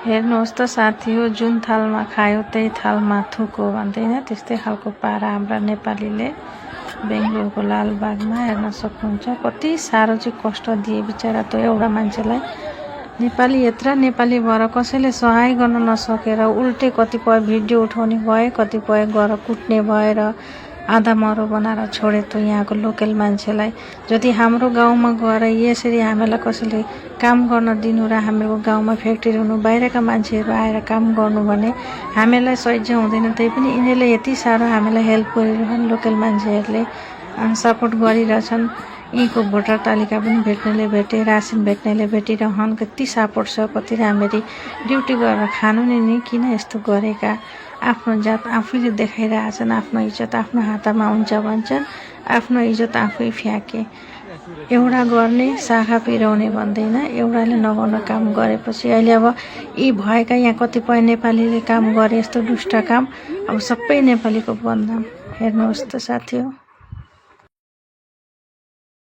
हेर्नुहोस् त साथी हो, जुन थालमा खायो त्यही थालमा थुको भन्दैन, त्यस्तै खालको पारा हाम्रा नेपालीले बेङ्गलोरको लालबागमा हेर्न सक्नुहुन्छ। कति साह्रो चाहिँ कष्ट दिए बिचरा त्यो एउटा मान्छेलाई। नेपाली यत्र नेपाली भएर कसैले सहाय गर्न नसकेर उल्टे कतिपय भिडियो उठाउने भए, कतिपय गएर कुट्ने भएर आधा मरो बनाएर छोडे त यहाँको लोकल मान्छेलाई। जति हाम्रो गाउँमा गएर यसरी हामीलाई कसैले काम गर्न दिनु र हाम्रो गाउँमा फ्याक्ट्री हुनु, बाहिरका मान्छेहरू आएर काम गर्नु भने हामीलाई सह्य हुँदैन। त्यही पनि यिनीहरूले यति साह्रो हामीलाई हेल्प गरिरहन्, लोकल मान्छेहरूले सपोर्ट गरिरहेछन्। यीको भोटर तालिका पनि भेट्नेले भेटे, रासिन भेट्नेले भेटिरहन्। कति सपोर्ट छ, कति राम्ररी ड्युटी गरेर खानु नि किन यस्तो गरेका। आफ्नो जात आफैले देखाइरहेछन्, आफ्नो इज्जत आफ्नो हातमा हुन्छ भन्छन्, आफ्नो इज्जत आफै फ्याँके। एउटा गर्ने शाखा पिराउने भन्दैन, एउटाले नगर्न काम गरेपछि अहिले अब यी भएका यहाँ कतिपय नेपालीले काम गरे यस्तो दुष्ट काम, अब सबै नेपालीको बदनाम। हेर्नुहोस् त साथी हो।